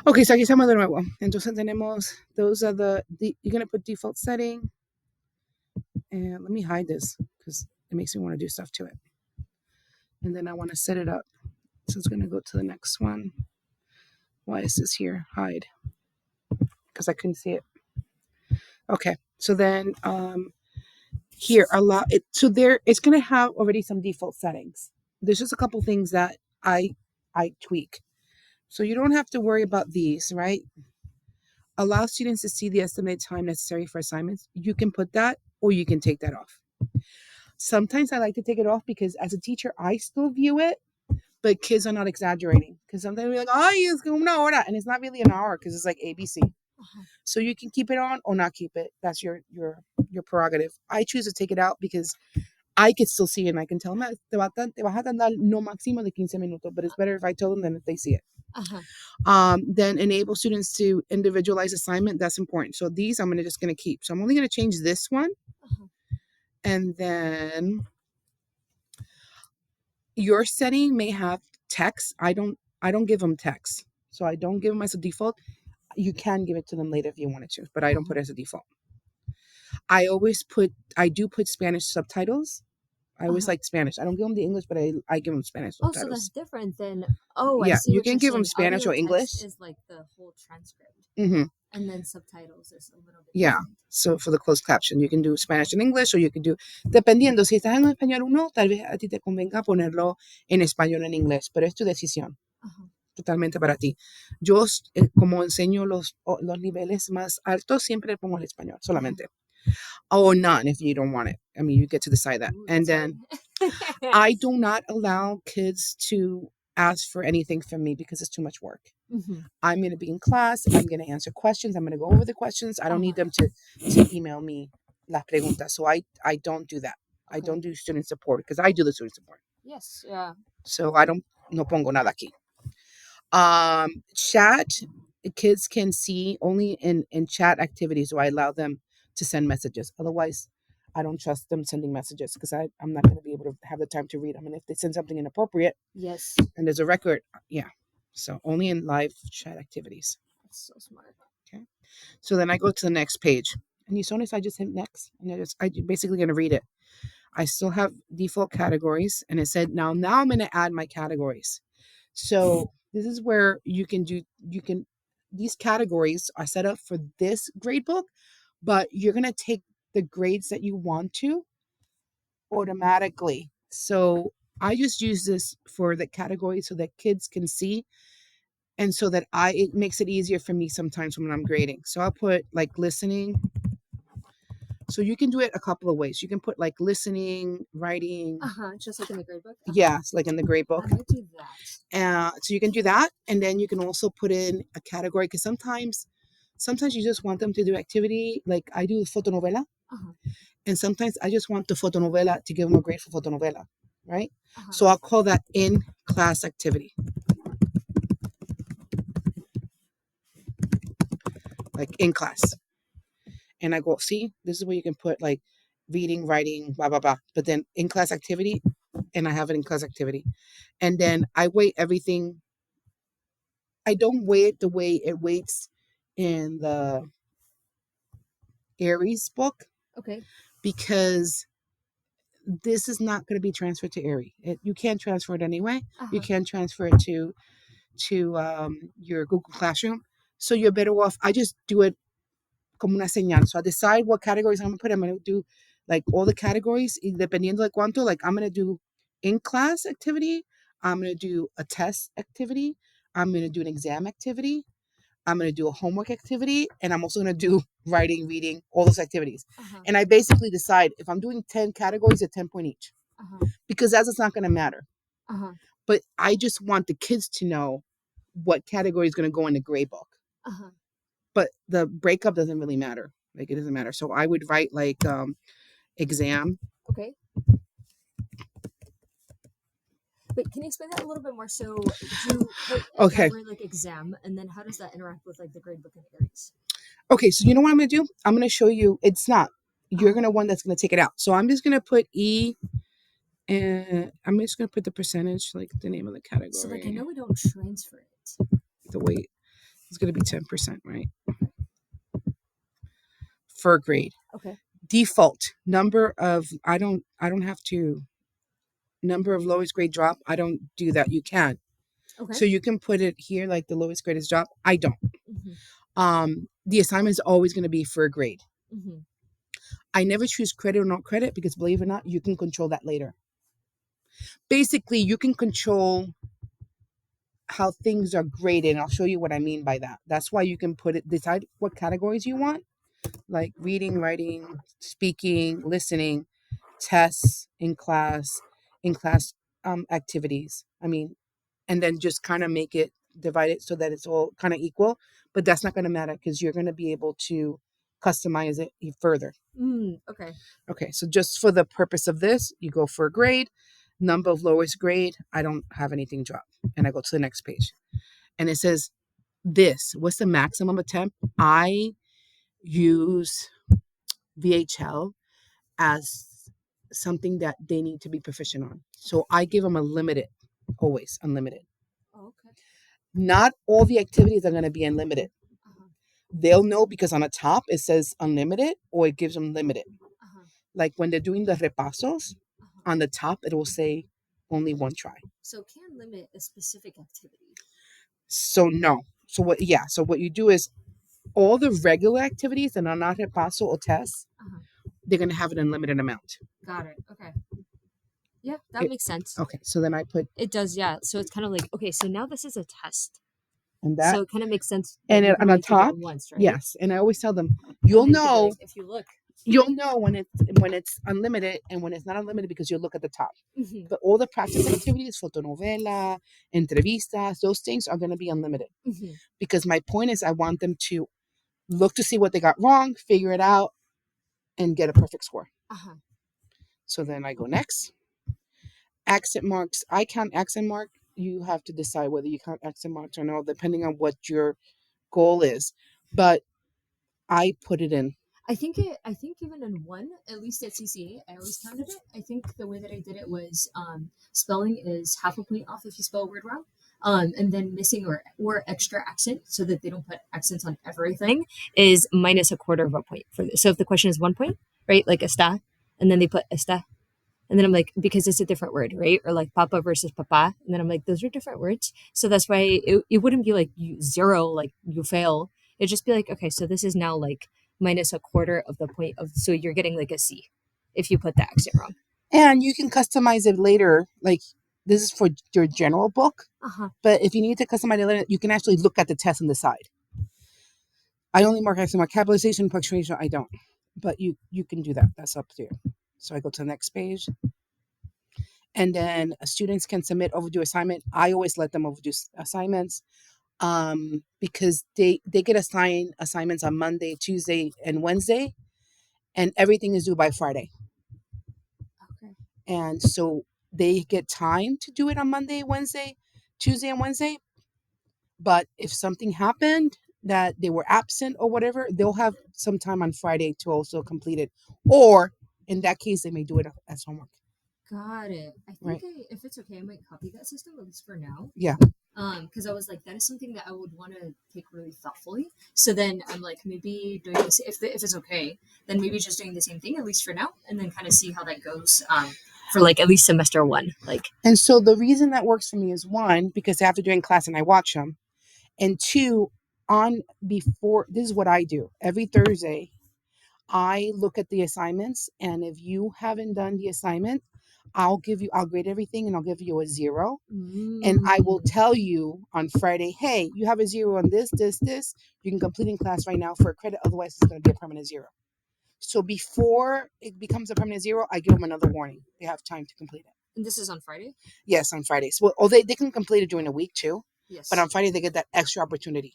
Ok, so aquí estamos de nuevo. Entonces tenemos, those are you're going to put default setting. And let me hide this because it makes me want to do stuff to it. And then I want to set it up. So it's going to go to the next one. Why is this here? Hide. Because I couldn't see it. Okay, so then here, allow it. So there, it's going to have already some default settings. There's just a couple things that I tweak. So you don't have to worry about these, right? Allow students to see the estimated time necessary for assignments. You can put that or you can take that off. Sometimes I like to take it off because as a teacher, I still view it, but kids are not exaggerating. Because sometimes we're like, oh, it's una hora. And it's not really an hour because it's like ABC. So you can keep it on or not keep it. That's your prerogative. I choose to take it out because I can still see it and I can tell them, te vas a tardar no máximo de 15 minutos, but it's better if I tell them than if they see it. Then enable students to individualize assignment. That's important. So these I'm just going to keep. So I'm only going to change this one. And then your setting may have text. I don't give them text. So I don't give them as a default. You can give it to them later if you wanted to, but I don't put it as a default. I do put Spanish subtitles. I always like Spanish. I don't give them the English, but I give them Spanish subtitles. So that's different than, yeah, you can give them Spanish or English. Is like the whole transcript. Mm-hmm. And then subtitles is a little bit different. So for the closed caption, you can do Spanish and English, or you can do, dependiendo, si estás en español 1, tal vez a ti te convenga ponerlo en español o en inglés, pero es tu decisión. Totalmente para ti. Yo, como enseño los niveles más altos, siempre pongo el español, solamente. Or none if you don't want it. I mean, you get to decide that. And then I do not allow kids to ask for anything from me because it's too much work. I'm going to be in class. I'm going to answer questions. I'm going to go over the questions. I don't need them to email me las preguntas. So I don't do that. I don't do student support because I do the student support. Yes, yeah. So I don't, no pongo nada aquí. Chat, kids can see only in chat activities, so I allow them to send messages. Otherwise, I don't trust them sending messages because I'm not going to be able to have the time to read them. And if they send something inappropriate, yes, and there's a record, yeah. So only in live chat activities. That's so smart. Okay. So then I go to the next page. And you notice I just hit next. And I basically going to read it. I still have default categories. And it said, now I'm going to add my categories. So this is where these categories are set up for this grade book, but you're going to take the grades that you want to automatically. So I just use this for the category so that kids can see. And so that it makes it easier for me sometimes when I'm grading. So I'll put like listening. So you can do it a couple of ways. You can put like listening, writing. Just like in the grade book? Yeah, it's like in the grade book. I'm going to do that. So you can do that. And then you can also put in a category because sometimes you just want them to do activity. Like I do fotonovela. And sometimes I just want the fotonovela to give them a grade for fotonovela, right? So I'll call that in-class activity. Like in class. And I go, see, this is where you can put like reading, writing, blah, blah, blah. But then in class activity, and I have it in class activity. And then I weight everything. I don't weigh it the way it weights in the Aries book. Okay. Because this is not going to be transferred to Aerie. You can't transfer it anyway. You can't transfer it to your Google Classroom. So you're better off. I just do it como una señal. So I decide what categories I'm going to put. I'm going to do like all the categories, dependiendo de cuánto. Like I'm going to do in-class activity. I'm going to do a test activity. I'm going to do an exam activity. I'm going to do a homework activity. And I'm also going to do writing, reading, all those activities. And I basically decide if I'm doing 10 categories at 10 point each. Because that's not going to matter. But I just want the kids to know what category is going to go in the grade book. But the breakup doesn't really matter. Like it doesn't matter. So I would write like exam. Okay. Wait, can you explain that a little bit more? So you put like exam, and then how does that interact with like the grade book and Aries? Okay, so you know what I'm going to do? I'm going to show you. It's not. You're going to one that's going to take it out. So I'm just going to put E, and I'm just going to put the percentage, like the name of the category. So like I know we don't transfer it. The weight. It's going to be 10%, right? For a grade. Okay. Default number of, I don't have to, number of lowest grade drop. I don't do that. You can. Okay. So you can put it here like the lowest grade is drop. I don't. Mm-hmm. The assignment is always going to be for a grade. Mm-hmm. I never choose credit or not credit because believe it or not, you can control that later. Basically, you can control how things are graded. And I'll show you what I mean by that. That's why you can decide what categories you want, like reading, writing, speaking, listening, tests in class activities. I mean, and then just kind of make it divide it so that it's all kind of equal. But that's not going to matter because you're going to be able to customize it further. Okay. Okay, so just for the purpose of this, you go for a grade, number of lowest grade. I don't have anything drop. And I go to the next page. And it says this. What's the maximum attempt? I use VHL as something that they need to be proficient on. So I give them a limited, always unlimited. Oh, okay. Not all the activities are going to be unlimited. Uh-huh. They'll know because on the top it says unlimited or it gives them limited. Uh-huh. Like when they're doing the repasos, on the top it will say only one try. So it can limit a specific activity. So no. So what? Yeah. So what you do is all the regular activities that are not repaso or tests, they're going to have an unlimited amount. Got it. Okay. Yeah, that makes sense. Okay. So then I put. It does. Yeah. So it's kind of like, okay, so now this is a test. And that. So it kind of makes sense. And on the top. Once, right? Yes. And I always tell them, you'll know. Like, if you look. You'll know when it's unlimited and when it's not unlimited because you'll look at the top. Mm-hmm. But all the practice activities, fotonovela, entrevistas, those things are going to be unlimited. Mm-hmm. Because my point is I want them to look to see what they got wrong, figure it out, and get a perfect score. Uh-huh. So then I go next. Accent marks. I count accent mark. You have to decide whether you count accent marks or no, depending on what your goal is. But I put it in. I think even in one, at least at CCA, I always counted it. I think the way that I did it was spelling is half a point off if you spell a word wrong. And then missing or extra accent so that they don't put accents on everything is minus a quarter of a point for this. So if the question is 1 point, right, like está, and then they put está, and then I'm like, because it's a different word, right? Or like papa versus papa, and then I'm like, those are different words. So that's why it wouldn't be like you zero, like you fail. It'd just be like, okay, so this is now like minus a quarter of the point of, so you're getting like a C if you put the accent wrong. And you can customize it later. Like this is for your general book. But if you need to customize it later, you can actually look at the test and decide. I only mark accent mark, capitalization, punctuation. I don't. But you can do that. That's up to you. So I go to the next page. And then students can submit overdue assignment. I always let them overdo assignments. Because they get assigned assignments on Monday, Tuesday, and Wednesday, and everything is due by Friday. Okay. And so they get time to do it on Monday, Wednesday, Tuesday, and Wednesday. But if something happened that they were absent or whatever, they'll have some time on Friday to also complete it. Or in that case, they may do it as homework. Got it. I think Right. If it's okay, I might copy that system at least for now. Yeah. Because I was like, that is something that I would want to take really thoughtfully. So then I'm like, maybe doing this, if it's okay, then maybe just doing the same thing at least for now, and then kind of see how that goes. For like at least semester one, like. And so the reason that works for me is one, because I have to do it in class and I watch them, and two, this is what I do every Thursday. I look at the assignments, and if you haven't done the assignment, I'll grade everything and I'll give you a 0. And I will tell you on Friday, hey, you have a 0 on this. You can complete in class right now for a credit. Otherwise, it's going to be a permanent 0. So before it becomes a permanent 0, I give them another warning. They have time to complete it. And this is on Friday? Yes, on Fridays. Well, they can complete it during the week too. Yes. But on Friday, they get that extra opportunity.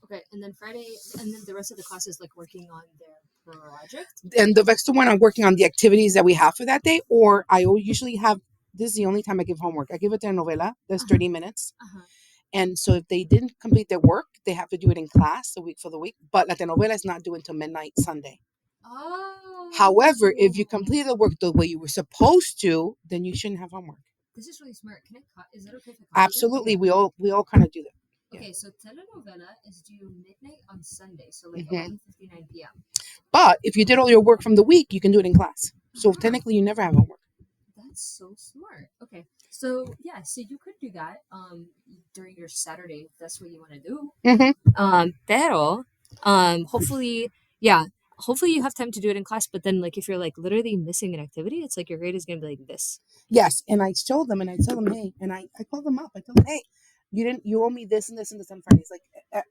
Okay. And then Friday, and then the rest of the class is like working on their project? And the extra one, I'm working on the activities that we have for that day. Or I usually have, this is the only time I give homework. I give it to a novela. That's 30 minutes. And so if they didn't complete their work, they have to do it in class the week for the week. But la telenovela is not due until midnight Sunday. Oh. However, if you complete the work the way you were supposed to, then you shouldn't have homework. This is really smart. Can I is that okay if I copy Absolutely. We all kind of do that. Yeah. Okay, so telenovela is due midnight on Sunday, so like hmm 11:59 p.m. But if you did all your work from the week, you can do it in class. So Ah, technically, you never have homework. that's so smart. Okay, so yeah, so you could do that during your Saturday if that's what you want to do. hmm Pero hopefully, yeah, hopefully you have time to do it in class. But then, like, if you're like literally missing an activity, it's like your grade is gonna be like this. Yes, and I show them, and I tell them, hey, and I call them up. I tell them, hey, you owe me this and this and this on Fridays. Like,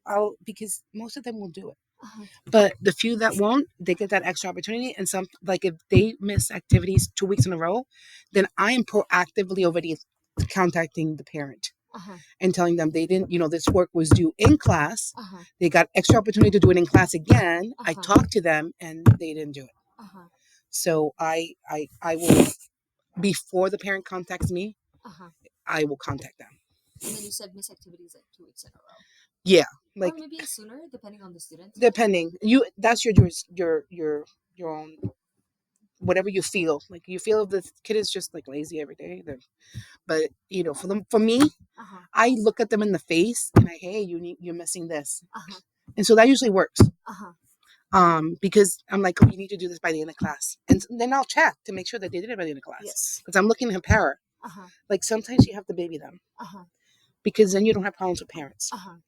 I'll because most of them will do it. Uh-huh. But the few that won't, they get that extra opportunity. And some, like if they miss activities 2 weeks in a row, then I am proactively already contacting the parent Uh-huh. and telling them they didn't, this work was due in class. Uh-huh. They got extra opportunity to do it in class again. I Uh-huh. talked to them and they didn't do it. Uh-huh. So I will, before the parent contacts me, Uh-huh. I will contact them. And then you said miss activities like 2 weeks in a row. Yeah, Or like maybe sooner, depending on the student. depending, that's your own, whatever you feel. Like you feel if the kid is just like lazy every day, then, but for me, Uh-huh. I look at them in the face and hey, you're missing this, Uh-huh. and so that usually works. Uh-huh. Because I'm like, oh, you need to do this by the end of class, and then I'll check to make sure that they did it by the end of class. Yes. Because I'm looking to compare. Uh-huh. Like sometimes you have to baby them Uh-huh. because then you don't have problems with parents. Uh-huh.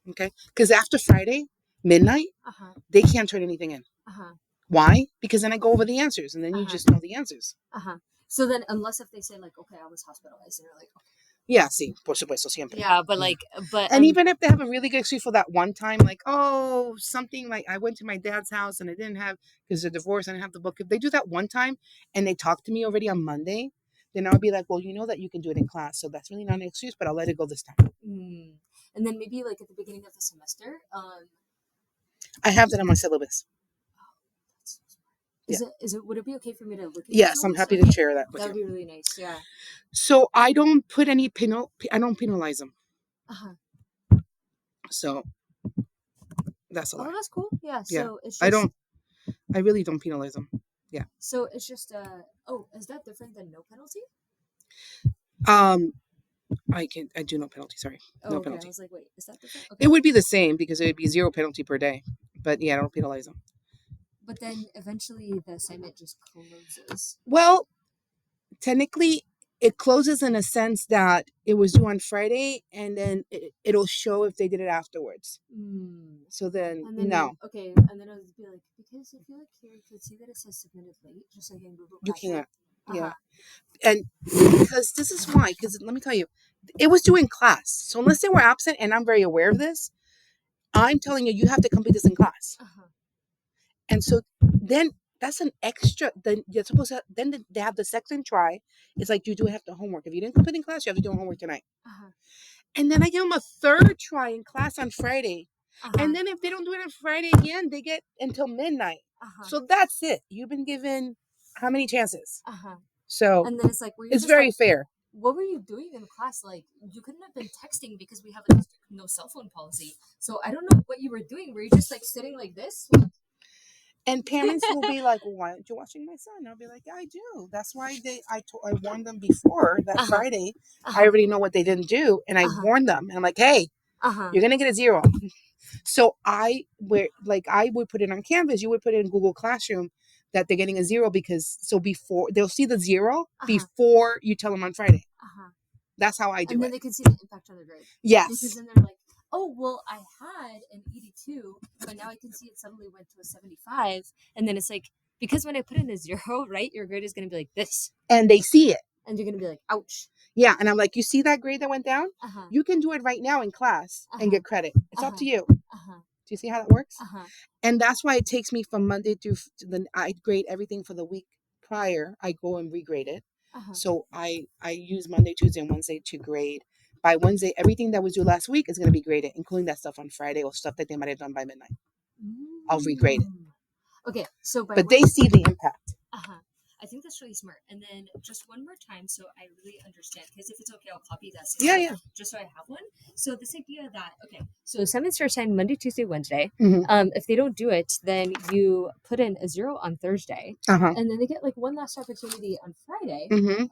Okay, because after Friday midnight, Uh-huh. they can't turn anything in. Uh-huh. Why? Because then I go over the answers, and then you just know the answers. Uh-huh. So then, unless if they say like, okay, I was hospitalized, and you're like, okay. Yeah, sí, por supuesto, siempre. Yeah, but like, but And even if they have a really good excuse for that one time, like, oh, something like I went to my dad's house and I didn't have, because they're divorced, I didn't have the book. If they do that one time and they talk to me already on Monday, then I'll be like, well, you know that you can do it in class. So that's really not an excuse, but I'll let it go this time. And then maybe like at the beginning of the semester, I have that on my syllabus. that's so smart. Is it would it be okay for me to look at Yes, I'm happy to share that with that would you. be really nice. Yeah. So I don't put any I don't penalize them. Uh-huh. So that's a Oh, lie. that's cool. Yeah. Yeah. So it's just, I really don't penalize them. Yeah. So it's just oh, is that different than no penalty? I do no penalty. Sorry. Oh, No okay. penalty. I was like, wait, is that different? Okay. It would be the same because it would be 0 penalty per day. But yeah, I don't penalize them. But then eventually the assignment just closes. Well, technically, it closes in a sense that it was due on Friday, and then it'll show if they did it afterwards. So then, And then no, okay, and then I would be like, because if you look here, you can see that it says submitted late, just like in Google you Classroom. can't. Yeah. Uh-huh. And because this is why, because let me tell you, it was due in class. So unless they were absent, and I'm very aware of this, I'm telling you, you have to complete this in class. Uh-huh. And so then that's an extra. Then you're supposed to. Then they have the second try. It's like you do have the homework. If you didn't complete in class, you have to do homework tonight. Uh-huh. And then I give them a third try in class on Friday. Uh-huh. And then if they don't do it on Friday again, they get until midnight. Uh-huh. So that's it. You've been given how many chances? Uh-huh. So And then it's like, it's very fair. What were you doing in class? Like, you couldn't have been texting because we have a no cell phone policy. So I don't know what you were doing. Were you just like sitting like this? And parents will be like, well, why aren't you watching my son? I'll be like, yeah, I do. That's why I warned them before that Friday. I already know what they didn't do. And I warned them. And I'm like, hey, you're going to get a 0. So I would put it on Canvas. You would put it in Google Classroom that they're getting a 0 because before they'll see the 0 before you tell them on Friday. That's how I do it. And then they can see the impact on their grade. Yes. Because then they're like, oh, well, I had an 82, but now I can see it suddenly went to a 75. And then it's like, because when I put in a 0, right, your grade is going to be like this. And they see it. And you're going to be like, ouch. Yeah. And I'm like, you see that grade that went down? You can do it right now in class and get credit. It's up to you. Do you see how that works? And that's why it takes me from Monday through I grade everything for the week prior. I go and regrade it. So I use Monday, Tuesday, and Wednesday to grade. By Wednesday, everything that was due last week is going to be graded, including that stuff on Friday or stuff that they might have done by midnight. I'll regrade it. Okay, so but they see the impact. I think that's really smart. And then just one more time, so I really understand. Because if it's okay, I'll copy that. Yeah. Just so I have one. So this idea that so assignments are assigned Monday, Tuesday, Wednesday. If they don't do it, then you put in a 0 on Thursday, and then they get like one last opportunity on Friday.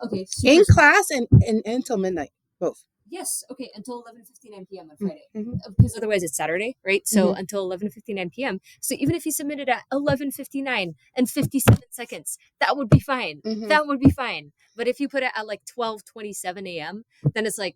Okay, in class and until midnight, both. Yes. Okay. Until 11:59 p.m. on Friday, Mm-hmm. because otherwise it's Saturday, right? So Mhm. until 11:59 p.m. So even if you submitted at 11:59 and 57 seconds, that would be fine. Mhm. That would be fine. But if you put it at like 12:27 a.m., then it's like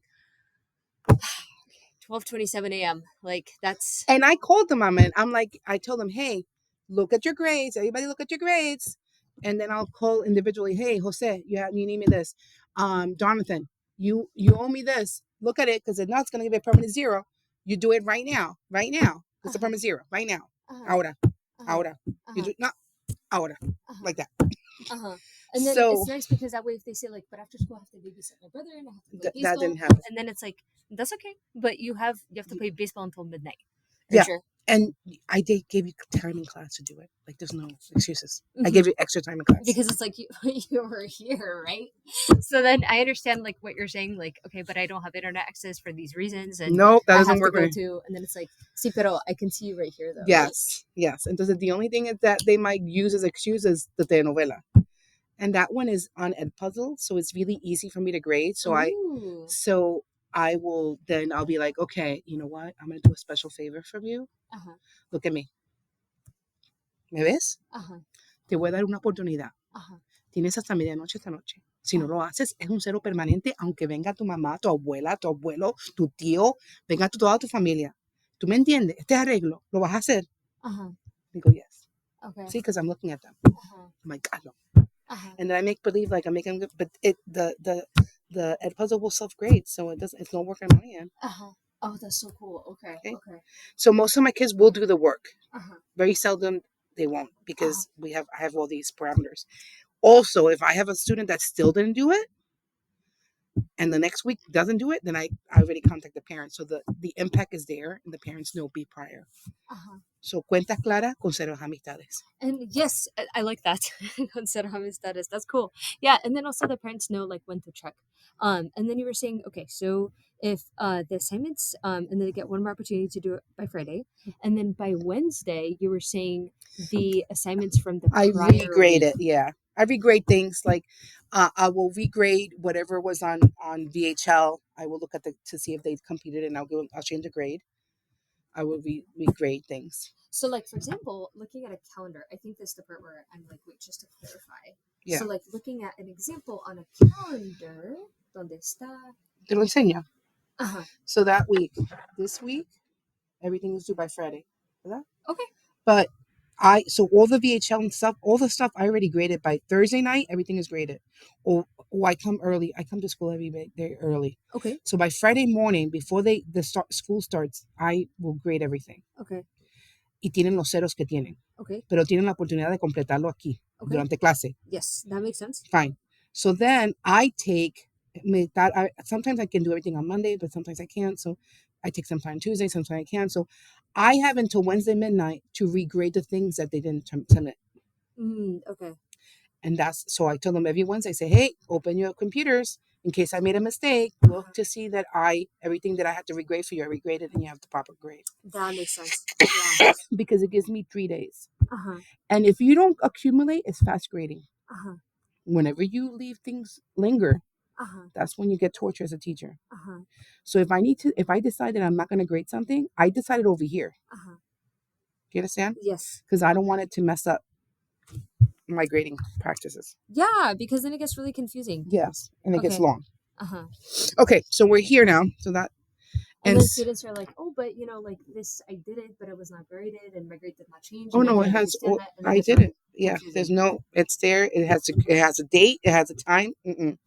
12:27 a.m. Like that's And I called the mama and I'm like, I told them, hey, look at your grades. Everybody look at your grades. And then I'll call individually, hey, Jose, you need me this. Jonathan, you owe me this. Look at it, because if not, it's gonna give you a permanent zero. You do it right now. Right now. It's a Uh-huh. permanent zero. Right now. uh-huh, Ahora. uh-huh, Ahora. You uh-huh, do not ahora. uh-huh, Like that. uh-huh. And then So it's nice because that way if they say like, but after school I have to babysit my brother and I have to play that baseball, didn't happen. and then it's like that's okay, but you have to play baseball until midnight. Are you Yeah. sure? And I did give you time in class to do it. Like there's no excuses. I Mhm. gave you extra time in class. Because it's like you, you were here, right? So then I understand like what you're saying, like, okay, but I don't have internet access for these reasons and Nope, that I doesn't have to work. go Right. to, and then it's like, see, pero I can see you right here though, right? Yes, yes. Entonces, the only thing is that they might use as excuse is the telenovela. And that one is on Edpuzzle, so it's really easy for me to grade. Ooh. So I will then I'll be like, okay, you know what? I'm gonna do a special favor from you. Uh-huh. Look at me. ¿Me ves? Uh-huh. Te voy a dar una oportunidad. Uh-huh. Tienes hasta medianoche esta noche. Si no Ajá. lo haces, es un cero permanente, aunque venga tu mamá, tu abuela, tu abuelo, tu tío, venga toda tu familia. ¿Tú me entiendes? Este arreglo, ¿lo vas a hacer? Uh-huh. Digo, yes. Okay. See, because I'm looking at them. Uh-huh. I'm like, God, no. Uh-huh. And then I make believe like I'm making, but the Edpuzzle will self grade, so it's no work on my end. Uh-huh. Oh, that's so cool. Okay. Okay. Okay. So most of my kids will do the work. Uh-huh. Very seldom they won't, because I have all these parameters. Also, if I have a student that still didn't do it, and the next week doesn't do it, then I already contact the parents, so the impact is there, and the parents know be prior. Uh-huh. So cuentas claras, conservas amistades. And yes, I like that. Consider how status. That's cool. Yeah, and then also the parents know like when to check. And then you were saying, okay, so if the assignments and then they get one more opportunity to do it by Friday, and then by Wednesday you were saying the assignments from the I prior regrade week. it. Yeah, I regrade things like I will regrade whatever was on VHL. I will look at to see if they've completed it, and I'll change the grade. I will regrade things. So, like for example, looking at a calendar, I think this is the part where I'm like, wait, just to clarify. Yeah. So, like looking at an example on a calendar, donde está? Te lo enseño. Uh-huh. So this week, everything is due by Friday. Okay. But so all the VHL and stuff, all the stuff I already graded by Thursday night. Everything is graded. Or I come early. I come to school every day early. Okay. So by Friday morning, before school starts, I will grade everything. Okay. Y tienen los ceros que tienen. Okay. Pero tienen la oportunidad de completarlo aquí durante clase. Yes, that makes sense. Fine. So then I take sometimes I can do everything on Monday, but sometimes I can't. So I take some time Tuesday, sometimes I can't. So I have until Wednesday midnight to regrade the things that they didn't submit. Okay. And so I tell them every Wednesday, I say, hey, open your computers in case I made a mistake. Look to see that everything that I had to regrade for you, I regraded and you have the proper grade. That makes sense. Yeah. Because it gives me 3 days. Uh-huh. And if you don't accumulate, it's fast grading. Uh-huh. Whenever you leave things linger, Uh-huh. that's when you get tortured as a teacher. Uh-huh. So if I decide that I'm not going to grade something, I decide it over here. Uh-huh. You understand? Yes. Because I don't want it to mess up my grading practices. Yeah, because then it gets really confusing. Yes, and it gets Okay. long. Uh-huh. Okay, so we're here now. So that And then students are like, oh, but like this, I did it, but it was not graded, and my grade did not change. Oh and no, I it don't has. understand that, and then I it's did really it. Yeah, there's confusing. it's there. It has a date. It has a time. Okay.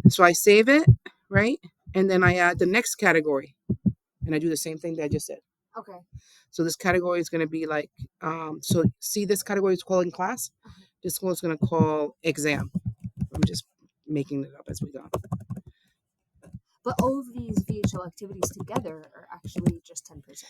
So I save it, right, and then I add the next category, and I do the same thing that I just did. Okay. So this category is going to be like, so see, this category is called in class. Uh-huh. This one is going to call exam. I'm just making it up as we go. But all of these VHL activities together are actually just 10%.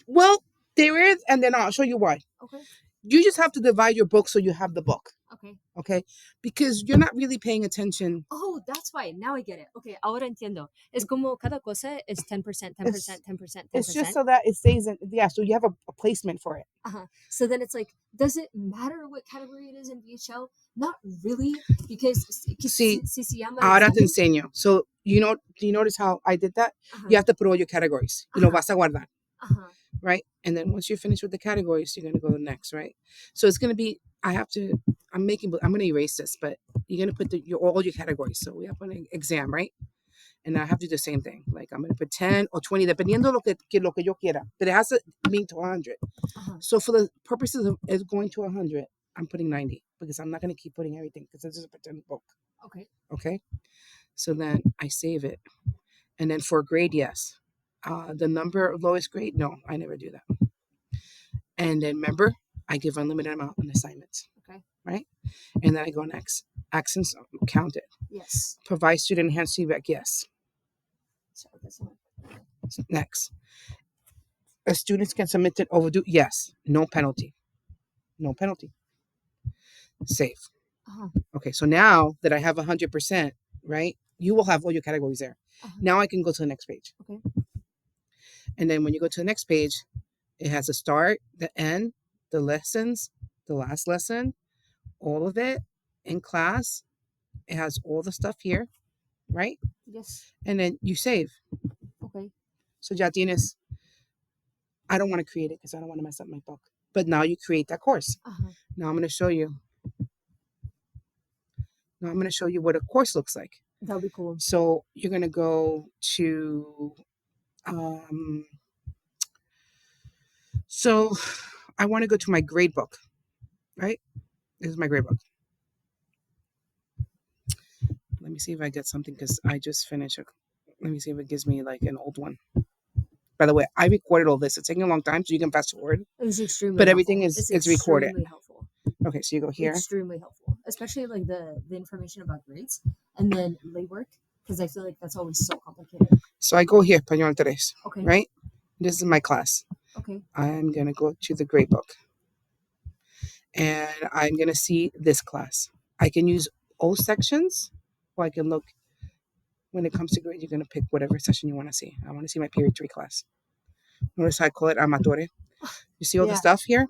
Well, there is, and then I'll show you why. Okay. You just have to divide your book so you have the book. Okay. Okay, because you're not really paying attention. Oh, that's why. Now I get it. Okay, ahora entiendo. Es como cada cosa es 10%, It's 10%, 10%, it's just 10%. so that it stays in. Yeah, so you have a placement for it. Uh-huh. So then it's like, does it matter what category it is in VHL? Not really, because See, si se llama ahora te examen. enseño. So do you notice how I did that? Uh-huh. You have to put all your categories. Y lo vas a guardar, Uh-huh. right? And then once you're finished with the categories, you're gonna go to the next, right? So it's gonna be. I'm gonna erase this, but you're gonna put all your categories. So we have an exam, right? And I have to do the same thing. Like I'm gonna put 10 or 20, dependiendo lo que yo quiera. But it has to mean to 100. Uh-huh. So for the purposes of it going to 100, I'm putting 90 because I'm not gonna keep putting everything because this is a pretend book. Okay. Okay. So then I save it, and then for grade, yes. The number of lowest grade, no, I never do that. And then remember, I give unlimited amount on assignments. Okay. Right? And then I go next. Actions counted. Yes. Provide student enhanced feedback, yes. So that's one. Next. Students can submit it overdue, yes. No penalty. No penalty. Save. Uh-huh. Okay, so now that I have 100%, right? You will have all your categories there. Uh-huh. Now I can go to the next page. Okay. And then when you go to the next page, it has the start, the end, the lessons, the last lesson, all of it in class. It has all the stuff here, right? Yes. And then you save. Okay. So ya tienes, I don't want to create it because I don't want to mess up my book. But now you create that course. Uh-huh. Now I'm going to show you. Now I'm going to show you what a course looks like. That'll be cool. So you're going to go to, so I want to go to my grade book, right? This is my grade book. Let me see if I get something because I just finished. Let me see if it gives me like an old one. By the way, I recorded all this. It's taking a long time, so you can fast forward. It's extremely But everything helpful. is recorded. Extremely helpful. Okay, so you go here. Extremely helpful, especially like the information about grades and then lay work, because I feel like that's always so complicated. So I go here, Español 3, Okay. right? This is my class. Okay. I'm going to go to the grade book. And I'm going to see this class. I can use all sections, or I can look. When it comes to grade, you're going to pick whatever session you want to see. I want to see my period 3 class. Notice I call it Amatore. You see all the stuff here?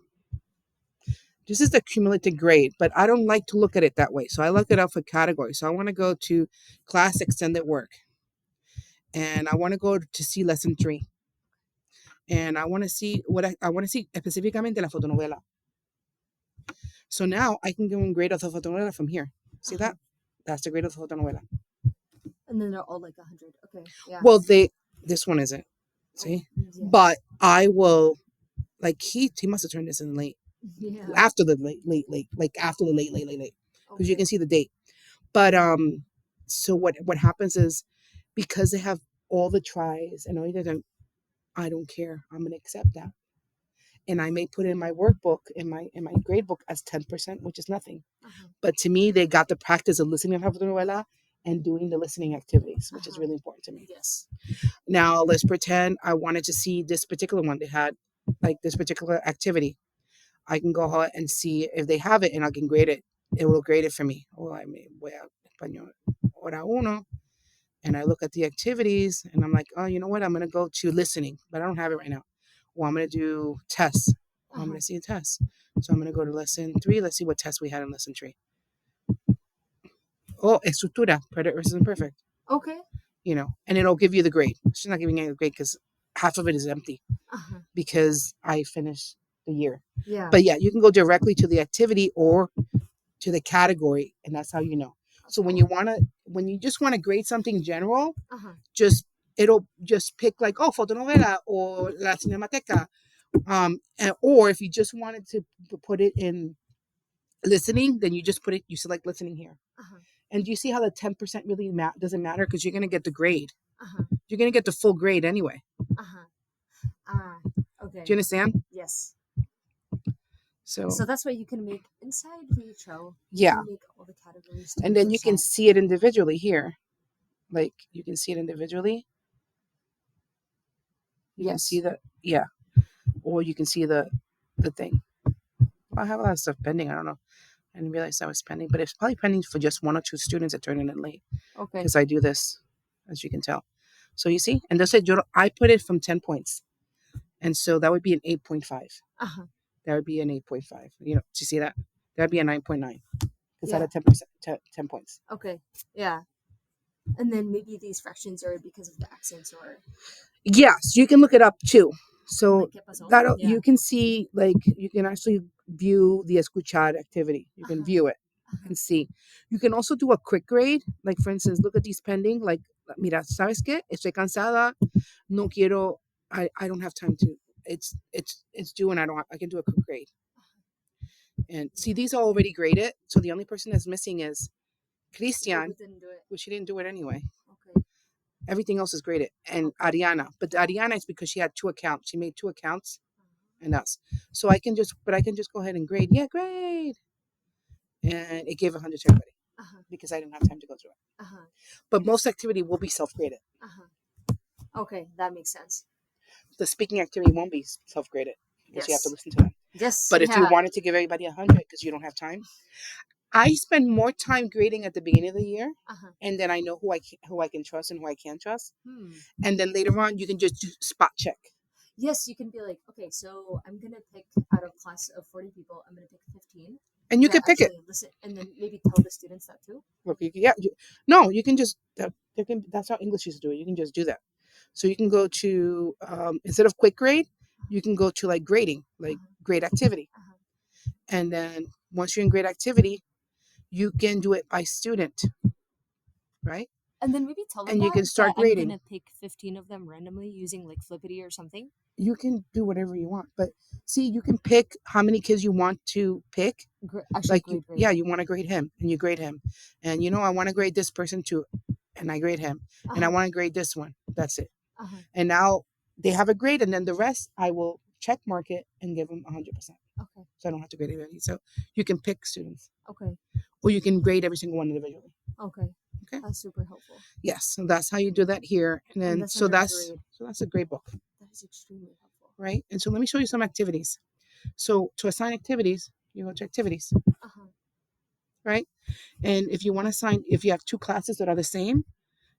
This is the cumulative grade, but I don't like to look at it that way. So I look it up for categories. So I want to go to class extended work. And I want to go to see lesson 3. And I want to see what I want to see específicamente la fotonovela. So now I can go and grade of the fotonovela from here. See that? That's the grade of the fotonovela. And then they're all like 100. Okay. Yeah. Well, this one isn't. See? Yes. But I will, like, he must have turned this in late. Yeah. After the late. Like after the late. Because you Okay. can see the date. But so what happens is because they have all the tries and all that, I don't care. I'm gonna accept that. And I may put in my workbook in my grade book as 10%, which is nothing. Uh-huh. But to me, they got the practice of listening to Novela and doing the listening activities, which is Uh-huh. really important to me. Yes. Now let's pretend I wanted to see this particular one. They had like this particular activity. I can go ahead and see if they have it and I can grade it. It will grade it for me. Oh, I mean, voy a español, hora uno. And I look at the activities and I'm like, oh, you know what? I'm going to go to listening, but I don't have it right now. Well, I'm going to do tests. Well, I'm going to see a test. So I'm going to go to lesson 3. Let's see what test we had in lesson 3. Oh, estructura, predicate versus imperfect. Okay. You know, and it'll give you the grade. She's not giving you a grade because half of it is empty Uh-huh. because I finished the year. Yeah. But yeah, you can go directly to the activity or to the category, and that's how you know. So when you just want to grade something general, it'll just pick like, oh, fotonovela or la cinemateca, or if you just wanted to put it in listening, then you select listening here. And do you see how the 10% really doesn't matter because you're gonna get the grade. You're gonna get the full grade anyway. Okay. Do you understand? Yes. So that's why you can make inside VHO. Yeah. You make all the categories. And then you can 10%. see it individually here. Like you can see it individually. You can see or you can see the thing. I have a lot of stuff pending. I don't know. I didn't realize I was pending, but it's probably pending for just 1 or 2 students that turn in late Okay. because I do this, as you can tell. So you see, and they said I put it from 10 points, and so that would be an 8.5. Uh-huh. That would be an 8.5. Do you see that? That would be a 9.9 because Yeah. out of 10%, 10 points. Okay. Yeah. And then maybe these fractions are because of the accents or Yes, you can look it up too. So like, ¿qué pasó? that Yeah. you can see, like, you can actually view the escuchar activity. You can view it and see. You can also do a quick grade. Like, for instance, look at these pending. Like, mira, ¿sabes qué? Estoy cansada. No quiero. I don't have time to. It's due, and I can do a quick grade. And see, these are already graded. So the only person that's missing is Christian, Didn't do it. which she didn't do it anyway. Okay. Everything else is graded. And Ariana, but Ariana is because she had 2 accounts. She made 2 accounts and us. So I can just go ahead and grade. Yeah, grade. And it gave 100 to everybody because I didn't have time to go through it. But most activity will be self-graded. Okay, that makes sense. The speaking activity won't be self-graded because you have to Yes. listen to them. Yes. But if you wanted to give everybody 100 because you don't have time, I spend more time grading at the beginning of the year, and then I know who I can trust and who I can't trust. And then later on, you can just do spot check. Yes, you can be like, okay, so I'm gonna pick out of class of 40 people, I'm gonna pick 15. And you can pick it. Listen, and then maybe tell the students that too. Look, you can just that's how English used to do it. You can just do that. So you can go to instead of quick grade, you can go to like grading, like grade activity, and then once you're in grade activity, you can do it by student, right? And then maybe tell them And you can start grading. I'm gonna pick 15 of them randomly using like Flippity or something. You can do whatever you want, but see, you can pick how many kids you want to pick. You want to grade him, and you grade him, and I want to grade this person too, and I grade him, and I want to grade this one. That's it. And now they have a grade, and then the rest I will check mark it and give them 100%. Okay. So I don't have to grade everybody. So you can pick students. Okay. Or you can grade every single one individually. Okay. Okay. That's super helpful. Yes, so that's how you do that here, and then that's that's a great book. That is extremely helpful. Right, and so let me show you some activities. So to assign activities, you go to activities. Right, and if you want to assign, if you have 2 classes that are the same,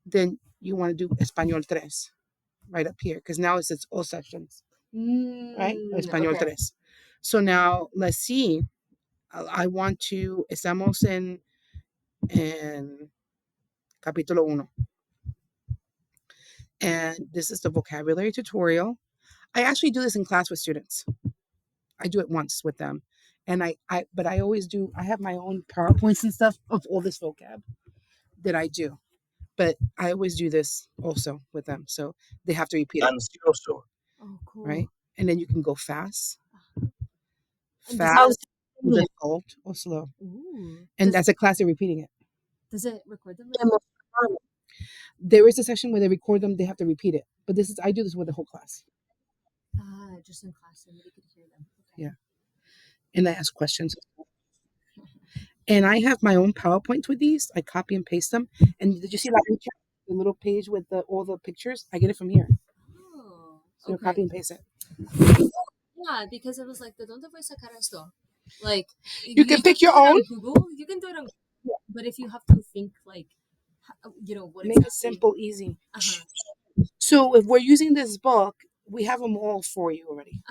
then you want to do Español 3 right up here because now it's all sections. Right, Español 3. So now let's see. I want to. Estamos en capítulo 1. And this is the vocabulary tutorial. I actually do this in class with students. I do it once with them. And but I always do, I have my own PowerPoints and stuff of all this vocab that I do. But I always do this also with them. So they have to repeat it. Ansioso. Oh, cool. Right? And then you can go fast. And Fast, difficult, or slow. Ooh. And that's a class of repeating it. Does it record them? There is a section where they record them, they have to repeat it. But I do this with the whole class. Just in class, so nobody could hear them. Okay. Yeah. And I ask questions. And I have my own PowerPoints with these. I copy and paste them. And did you see that the little page with all the pictures? I get it from here. Oh, so you copy and paste it. Yeah, because it was like, ¿de dónde voy a sacar esto? Like, you can pick your own. Google. You can do it on Google. But if you have to think, like, what make it simple, easy. So if we're using this book, we have them all for you already.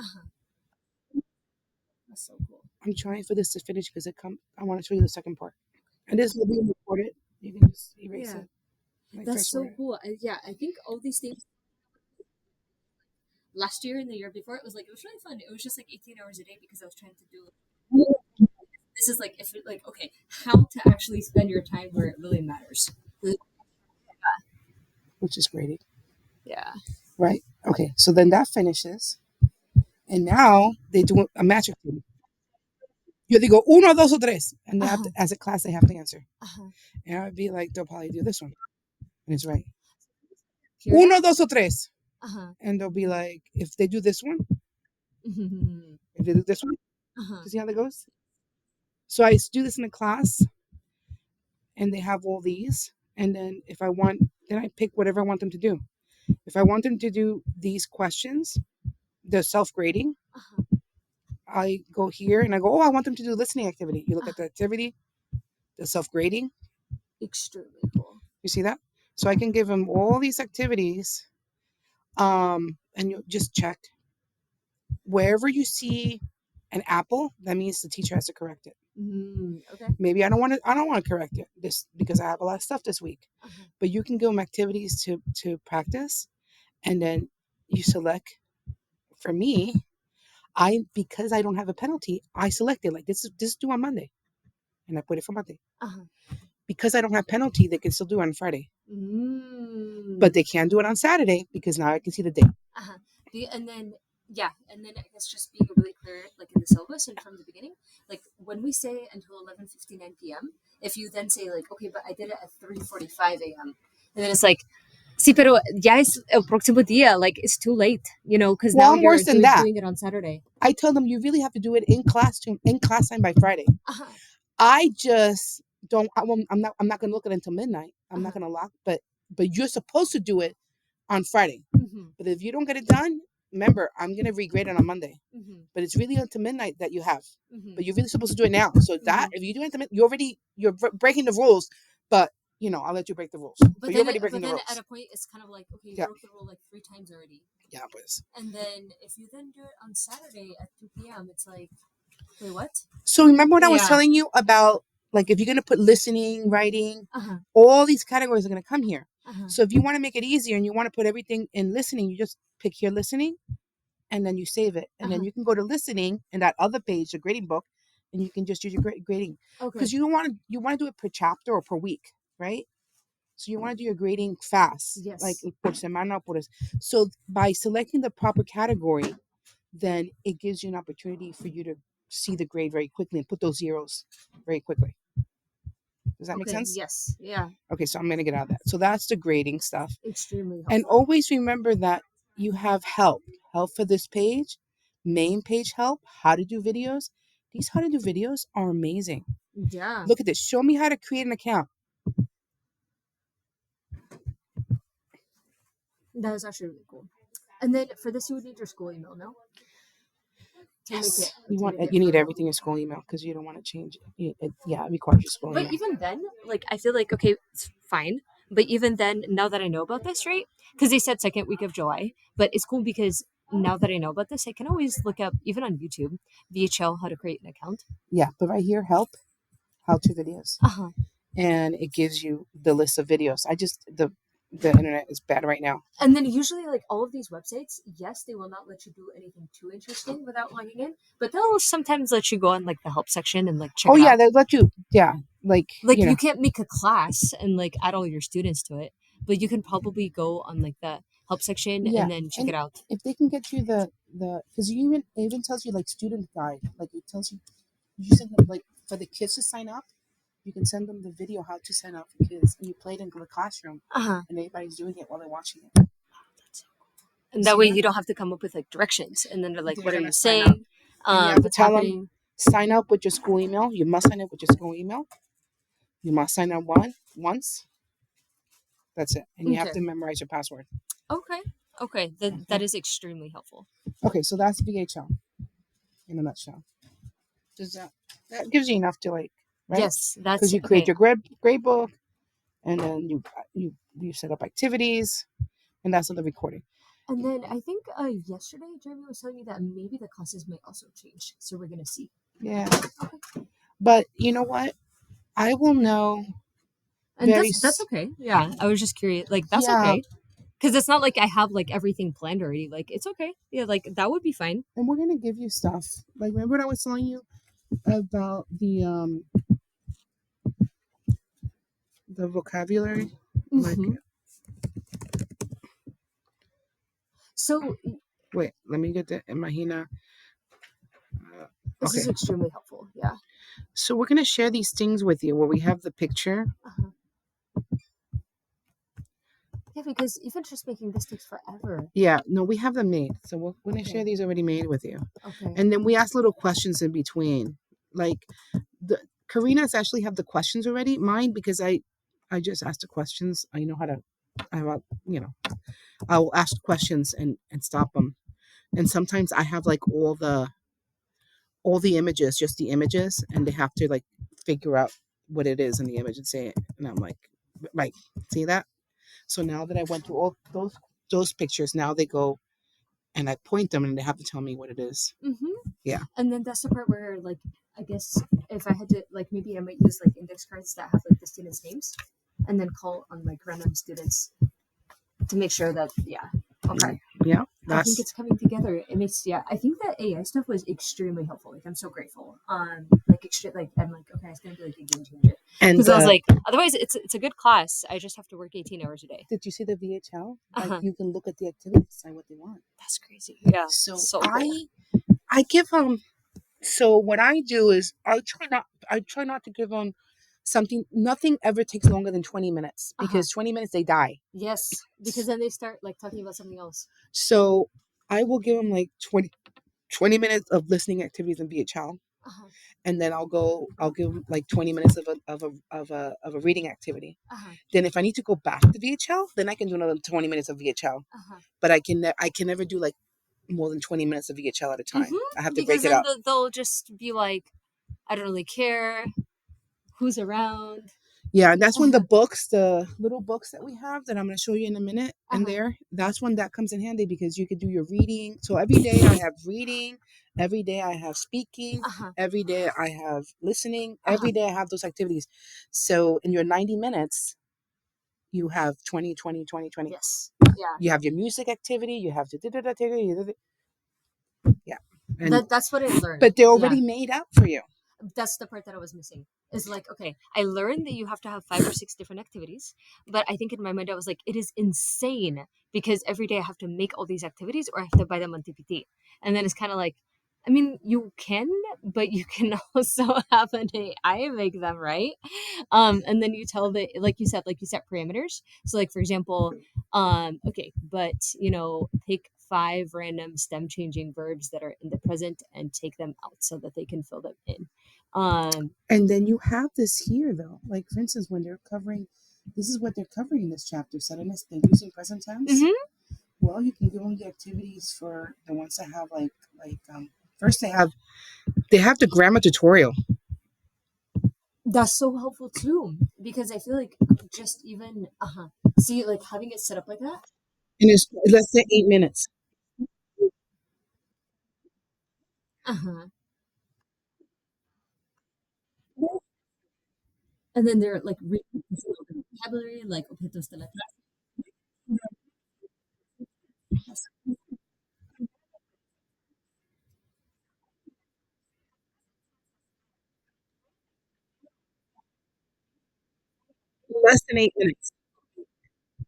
That's so cool. I'm trying for this to finish because I want to show you the second part. And this will be recorded. You can just erase it. That's so cool. I think all these things last year and the year before, it was really fun. It was just like 18 hours a day because I was trying to do this is like okay, how to actually spend your time where it really matters. Which is graded. Yeah. Right. Okay. So then that finishes. And now they do a match activity. Yo digo, 1, 2 o 3. And they have to, as a class, they have to answer. And I would be like, they'll probably do this one. And it's right. 1, 2 o 3. And they'll be like, if they do this one, if they do this one, you see how that goes? So I do this in a class, and they have all these. And then if I want, then I pick whatever I want them to do. If I want them to do these questions, the self-grading, I go here and I go, oh, I want them to do listening activity. You look at the activity, the self-grading. Extremely cool. You see that? So I can give them all these activities, and you just check. Wherever you see an apple, that means the teacher has to correct it. Okay. Maybe I don't want to correct it this because I have a lot of stuff this week. But you can give them activities to practice, and then you select. For me, because I don't have a penalty, I selected like this is due on Monday, and I put it for Monday. Because I don't have penalty, they can still do it on Friday, but they can't do it on Saturday because now I can see the date. And then I guess just being really clear, like in the syllabus and from the beginning, like when we say until 11:59 p.m., if you then say like, okay, but I did it at 3:45 a.m., and then it's like, sí, pero ya es el próximo día, like it's too late, because Well, now I'm you're worse than that. doing it on Saturday. I tell them you really have to do it in class time by Friday. I just don't. I'm not going to look at it until midnight. I'm not going to lock, but you're supposed to do it on Friday. But if you don't get it done, remember, I'm going to regrade it on Monday. But it's really until midnight that you have. But you're really supposed to do it now. So that if you do it, you're breaking the rules. But I'll let you break the rules. But you're already breaking the rules. At a point, it's kind of like, okay, you broke the rule like 3 times already. Yeah, pues. And then if you then do it on Saturday at 2 p.m., it's like, wait, what? So remember what I was telling you about, like, if you're going to put listening, writing, all these categories are going to come here. So if you want to make it easier and you want to put everything in listening, you just pick here listening, and then you save it. And then you can go to listening in that other page, the grading book, and you can just use your grading. Because you want to do it per chapter or per week, right? So you want to do your grading fast. Yes. Like, por semana, so by selecting the proper category, then it gives you an opportunity for you to see the grade very quickly and put those zeros very quickly. Does that make sense? Yes. Yeah. Okay, so I'm going to get out of that. So that's the grading stuff. Extremely helpful. And always remember that you have help for this page, main page help, how to do videos. These how to do videos are amazing. Yeah. Look at this. Show me how to create an account. That was actually really cool. And then for this, you would need your school email, no? Yes. You need everything in school email because you don't want to change it. It requires your school email. But even then, like, I feel like, okay, it's fine. But even then, now that I know about this, right? Because they said second week of July. But it's cool because now that I know about this, I can always look up, even on YouTube, VHL, how to create an account. Yeah, but right here, help, how-to videos. And it gives you the list of videos. The internet is bad right now. And then usually, like, all of these websites, yes, they will not let you do anything too interesting without logging in, but they'll sometimes let you go on, like, the help section and, like, check it out. They'll let you, like you can't make a class and, like, add all your students to it, but you can probably go on, like, the help section and then check it out. If they can get you the because it even tells you, like, student guide, like, it tells you send them, like, for the kids to sign up. You can send them the video how to sign up for kids, and you play it in the classroom, and everybody's doing it while they're watching it. That's so cool. And that way you don't have to come up with, like, directions, and then they're like, what are you saying? You have to tell them, sign up with your school email. You must sign up with your school email. You must sign up once. That's it, and you have to memorize your password. Okay. That is extremely helpful. Okay, so that's VHL in a nutshell. Does that gives you enough to, like, right? Yes, that's because you create your grade book, and then you set up activities, and that's on the recording. And then I think yesterday Jeremy was telling me that maybe the classes might also change, so we're gonna see. Yeah. Okay. But you know what? I will know. And that's okay. Yeah, I was just curious. Like, that's okay. Because it's not like I have, like, everything planned already. Like, it's okay. Yeah, like, that would be fine. And we're gonna give you stuff. Like, remember what I was telling you about the vocabulary? Like, so wait, let me get the imagina. This is extremely helpful. Yeah. So we're gonna share these things with you where we have the picture. Yeah, because even just making this takes forever. Yeah, no, we have them made. So we're going to share these already made with you. Okay. And then we ask little questions in between. Like, Karina's actually have the questions already. Mine, because I just asked the questions. I know how to, I'll ask questions and stop them. And sometimes I have, like, all the all the images, just the images, and they have to like figure out what it is in the image and say it. And I'm like, right, see that? So now that I went through all those pictures, now they go and I point them and they have to tell me what it is. Mm-hmm. Yeah. And then that's the part where, like, I guess if I had to, like, maybe I might use like index cards that have like the students' names, and then call on like random students to make sure that, yeah, okay. Yeah. I think That's it's coming together. It makes, yeah. I think that AI stuff was extremely helpful. Like, I'm so grateful. Like like I'm like, okay, it's gonna be like a game changer. and Because I was like, otherwise, it's a good class. I just have to work 18 hours a day. did you see the VHL? Like Uh-huh. you can look at the activities, decide what they want. That's crazy. Yeah. So, So cool. I give them. So what I do is I try not to give them something. Nothing ever takes longer than 20 minutes because 20 minutes they die. Yes, because then they start like talking about something else. So I will give them like 20 minutes of listening activities in VHL, Uh-huh. and then I'll give them like 20 minutes of a reading activity. Uh-huh. Then if I need to go back to VHL, then I can do another 20 minutes of VHL. Uh-huh. But I can never do like more than 20 minutes of VHL at a time. I have to Because break it then up. they'll just be like, I don't really care who's around. Yeah, and that's when the little books that we have that I'm going to show you in a minute, and that's when that comes in handy because you could do your reading. So every day I have reading, every day I have speaking, every day I have listening, every day I have those activities. So in your 90 minutes, you have 20, 20, 20, 20. Yes. Yeah. You have your music activity, you have to yeah. And that's what I learned. But they're already made up for you. That's the part that I was missing. Is like, okay, I learned that you have to have 5 or 6 different activities, but I think in my mind I was like, it is insane because every day I have to make all these activities or I have to buy them on TPT. And then it's kind of like, I mean, you can, but you can also have an AI make them, right? And then you tell the, like you said, like you set parameters. So like, for example, okay, but pick 5 random stem changing verbs that are in the present and take them out so that they can fill them in. And then you have this here though, like for instance, when they're covering, this is what they're covering in this chapter, suddenness, thank yous, and present tense. Well, you can give them the activities for the ones that have first they have the grammar tutorial. That's so helpful too because I feel like just even see like having it set up like that, and it's less than 8 minutes. And then they're like reading vocabulary, like objetos de la clase. Less than 8 minutes.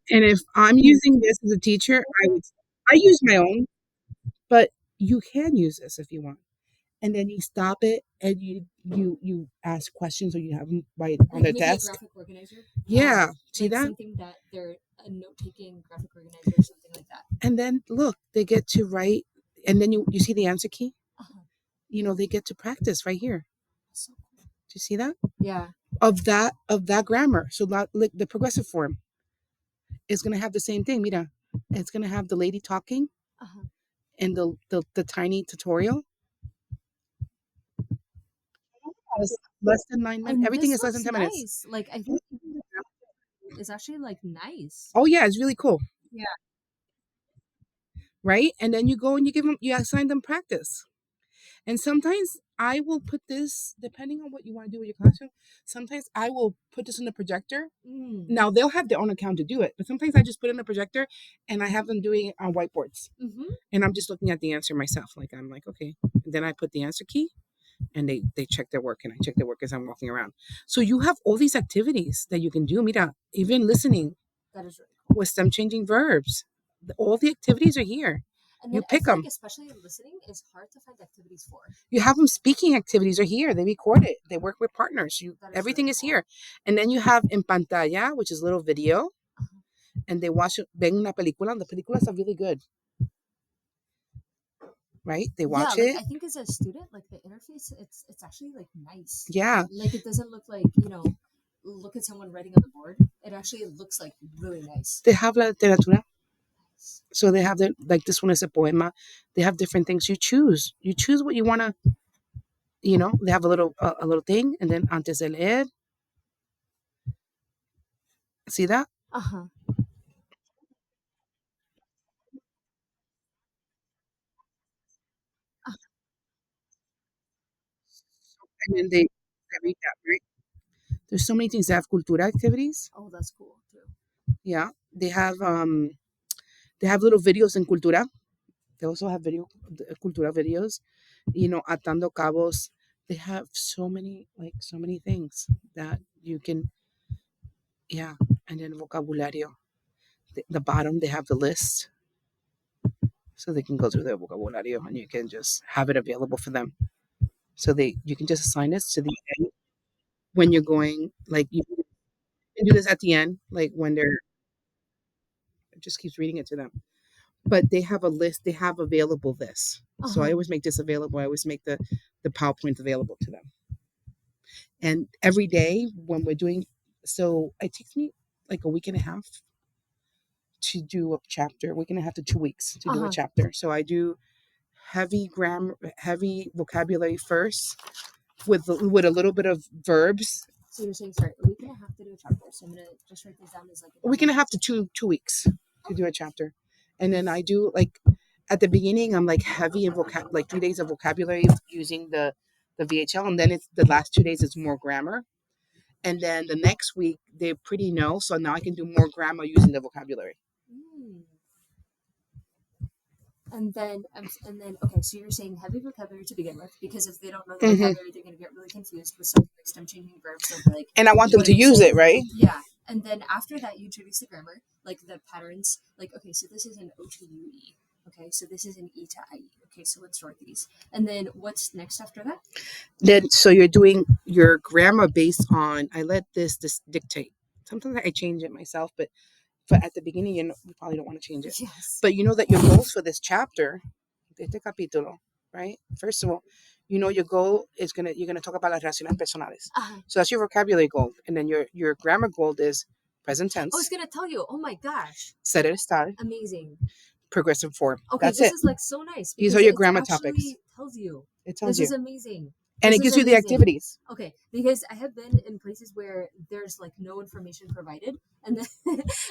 And if I'm using this as a teacher, I use my own, but you can use this if you want. And then you stop it and you ask questions or you have them right on their Maybe desk. a graphic organizer. Yeah, see like that? Something that they're a note-taking graphic organizer or something like that. And then look, they get to write, and then you see the answer key. They get to practice right here. So cool. Do you see that? Yeah. Of that grammar. So like the progressive form is gonna have the same thing. Mira, it's gonna have the lady talking, and the tiny tutorial. Less than 9 minutes. Everything is less than 10 minutes. Like I think it's actually like nice. Oh yeah, it's really cool. Yeah. Right? And then you go and you assign them practice. And sometimes I will put this, depending on what you want to do with your classroom, sometimes I will put this in the projector. Now they'll have their own account to do it, but sometimes I just put it in the projector and I have them doing it on whiteboards. And I'm just looking at the answer myself. Like I'm like, okay. And then I put the answer key and they check their work and I check their work as I'm walking around. So you have all these activities that you can do. Mira, even listening. That is really cool. With stem changing verbs. All the activities are here. And you pick them. Like especially listening is hard to find activities for. You have them speaking activities are here. They record it. They work with partners. Everything really is cool. Here. And then you have en pantalla, which is a little video. And they watch it. Ven una película. The películas are really good. Right? They watch it. I think as a student, like the interface, it's actually like nice. Yeah. Like it doesn't look like, look at someone writing on the board. It actually looks like really nice. They have la literatura. So they have like this one is a poema. They have different things. You choose what you want to. You know, they have a little thing, and then antes de leer. See that? Uh-huh. Uh, And then they read that, right? There's so many things. They have cultura activities. oh, that's cool too. Yeah, they have little videos in cultura. They also have cultura videos. You know, atando cabos. They have so many things that you can. Yeah, and then vocabulario. The bottom they have the list, so they can go through their vocabulario, and you can just have it available for them. So you can just assign this to the end when you're going. Like you can do this at the end, like when they're it just keeps reading it to them. But they have a list. They have available this. So I Uh-huh. always make this available. I always make the PowerPoint available to them. And every day when we're doing, so it takes me like a week and a half to do a chapter. A week and a half to 2 weeks to do a Uh-huh. chapter. So I do heavy grammar, heavy vocabulary first, with a little bit of verbs. So you're saying, sorry, a week and a half to do a chapter. So I'm gonna just write this down as like A a week and double. a half to 2 weeks to do a chapter, and then I do like at the beginning I'm like heavy in like 3 days of vocabulary using the VHL, and then it's the last 2 days it's more grammar, and then the next week they pretty know, so now I can do more grammar using the vocabulary. Mm. And then okay, so you're saying heavy vocabulary to begin with, because if they don't know the Hmm. vocabulary, they're gonna get really confused with something like stem changing verbs. They'll be like, And I want them "What are to you use it, saying?" right? Yeah. And then after that, you introduce the grammar, like the patterns. Like, okay, so this is an O to U E. Okay, so this is an E to I E. Okay, so let's sort these. And then what's next after that? Then so you're doing your grammar based on I let this dictate. Sometimes I change it myself, but at the beginning you probably don't want to change it. Yes. But you know that your goals for this chapter, este capítulo, right? First of all, you know your goal is you're gonna talk about las relaciones personales. Uh, So that's your vocabulary goal, and then your grammar goal is present I was tense, gonna tell you. Oh my gosh, ser estar, amazing. progressive form. Okay, That's this it. is like so nice These because are your it grammar topics. actually tells you. It tells This you, is amazing. and This it is gives you the amazing. activities. Okay, because I have been in places where there's like no information provided, and then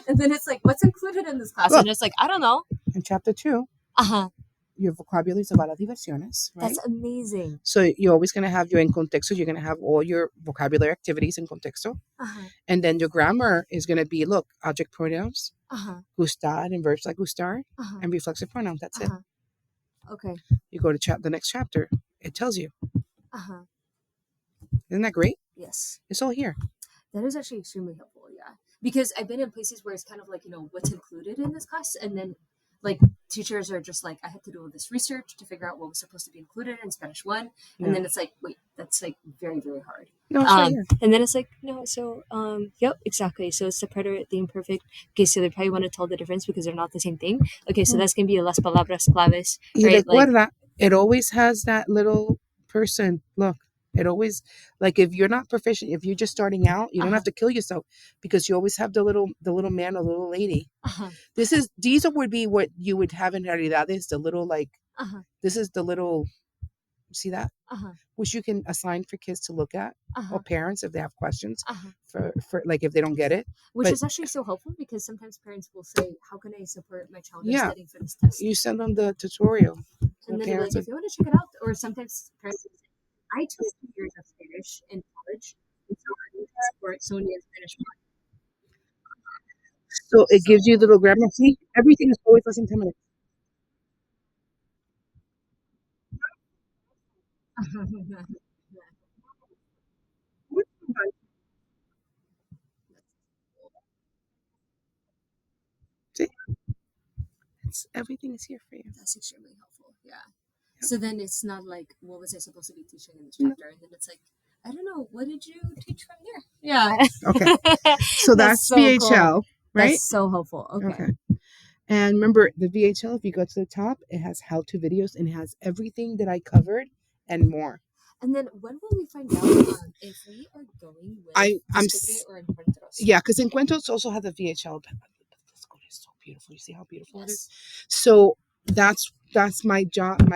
and then it's like, what's included in this class, Look, and it's like, I don't know. in chapter 2, Uh huh. your vocabulary is about las diversiones, right? That's amazing. So you're always going to have your in contexto. You're going to have all your vocabulary activities in contexto. Uh huh. And then your grammar is going to be, look, object pronouns, Uh huh. gustar and verbs like gustar, Uh huh. and reflexive pronouns. That's Uh it. huh. Okay. You go to the next chapter. It tells you. Uh huh. Isn't that great? Yes. It's all here. That is actually extremely helpful, yeah. Because I've been in places where it's kind of like, what's included in this class, and then like teachers are just like, I had to do all this research to figure out what was supposed to be included in Spanish 1, Yeah. and then it's like, wait, that's like very, very hard. No, it's right here. And then it's like, no, so yep, exactly. So it's the preterite, the imperfect. Okay, so they probably want to tell the difference because they're not the same thing. Okay, so Mm. that's gonna be las palabras claves, Y right? Like, recuerda, it always has that little person. Look, it always, like if you're not proficient, if you're just starting out, you don't have to kill yourself because you always have the little man or little lady. uh-huh, These would be what you would have in realidades, the little like, uh-huh, this is the little, see that? uh-huh, Which you can assign for kids to look at, uh-huh, or parents if they have questions uh-huh. for like if they don't get it. Which But is actually so helpful because sometimes parents will say, how can I support my child in yeah, studying for this test? you send them the tutorial. So And the then they're like, parents, if you want to check it out, or sometimes parents will say, I took 2 years of Spanish in college, and so I need to support Sonia's Spanish so it gives you the little grammar. See, everything is always less than 10 minutes. one. See, everything is here for you. That's extremely helpful. Yeah. Yep. So then it's not like, what was I supposed to be teaching in this No. chapter? And then it's like, I don't know. What did you teach from here? Yeah. Okay. So that's so VHL, cool. right? That's so helpful. Okay. Okay. And remember, the VHL, if you go to the top, it has how-to videos and it has everything that I covered and more. And then when will we find out if we are going with I'm Discovery or Encuentros? Yeah, because Encuentros also has a VHL. This code is so beautiful. You see how beautiful it is? Yes. So that's my job.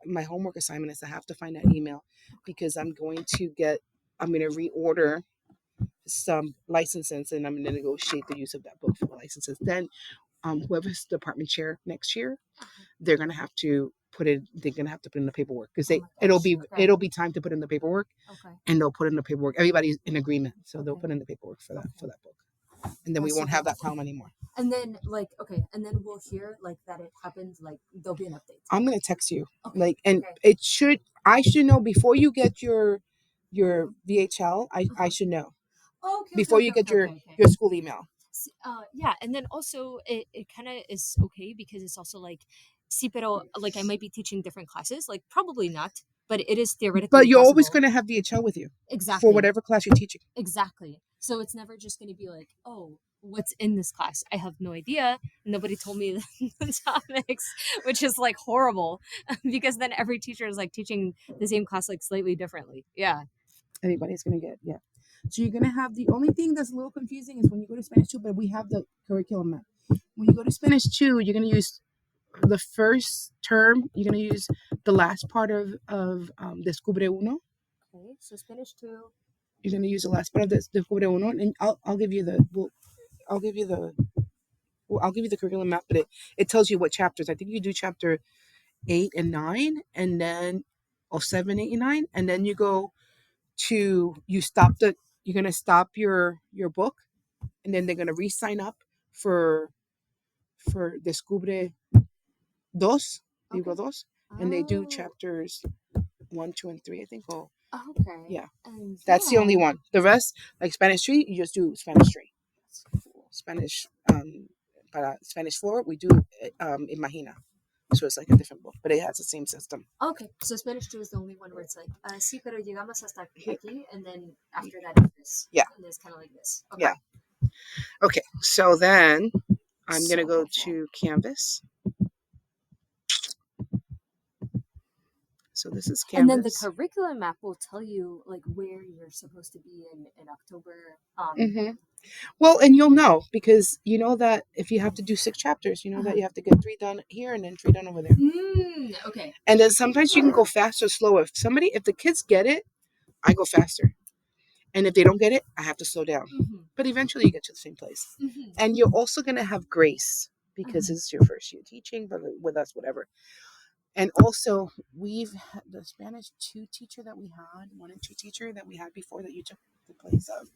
My homework assignment is to have to find that email because I'm going to reorder some licenses and I'm going to negotiate the use of that book for the licenses. Then whoever's department chair next year, they're gonna have to put it. They're gonna have to put in the paperwork because Oh my it'll gosh. be Okay. it'll be time to put in the paperwork, Okay. and they'll put in the paperwork. Everybody's in agreement, so they'll Okay. put in the paperwork for that book, and then we That's so won't have good. that problem anymore. And then and then we'll hear like that it happened. Like there'll be an update. I'm gonna text you Okay. and Okay. I should know before you get your VHL. I should know Okay. before you get Okay. your school email. Yeah, and then also it kind of is okay because it's also like, see, pero like I might be teaching different classes, like probably not, but it is theoretically But you're always possible. gonna have VHL with you for Exactly. whatever class you're teaching. Exactly. So it's never just going to be like, oh, what's in this class? I have no idea. Nobody told me the topics, which is like horrible because then every teacher is like teaching the same class like slightly differently. Yeah. Everybody's gonna get So you're gonna have the only thing that's a little confusing is when you go to Spanish 2, but we have the curriculum map. When you go to Spanish 2, you're gonna use the first term. You're gonna use the last part of Descubre Uno. Okay. So Spanish 2. You're gonna use the last part of this Descubre Uno, and I'll give you I'll give you the I'll give you the curriculum map, but it tells you what chapters. I think you do chapter 8 and 9, and then 7, 8, and 9, and then you go to you're gonna stop your book, and then they're gonna re-sign up for Descubre Dos, Libro Okay. Dos, and they do Oh. chapters 1, 2, and 3. I think. Oh, Okay. yeah, And that's the only yeah, one. The rest, like Spanish 3, you just do Spanish 3. that's cool. Spanish para Spanish 4, we do Imagina. So it's like a different book, but it has the same system. Okay, so Spanish 2 is the only one where it's like, sí, pero llegamos hasta Here. aquí, and then after that it's this. Yeah. And it's kind of like this. Okay. Yeah. Okay, so then I'm So gonna go helpful. to Canvas. So this is Canvas. And then the curriculum map will tell you like where you're supposed to be in October. Well, and you'll know because you know that if you have to do 6 chapters, you know that you have to get 3 done here and then 3 done over there. Okay. And then sometimes you can go faster or slower. If the kids get it, I go faster. And if they don't get it, I have to slow down. But eventually you get to the same place. And you're also going to have grace because it's your first year teaching, but with us, whatever. And also, we've had the Spanish 2 teacher that we had, 1 and 2 teacher that we had before that you took the place of.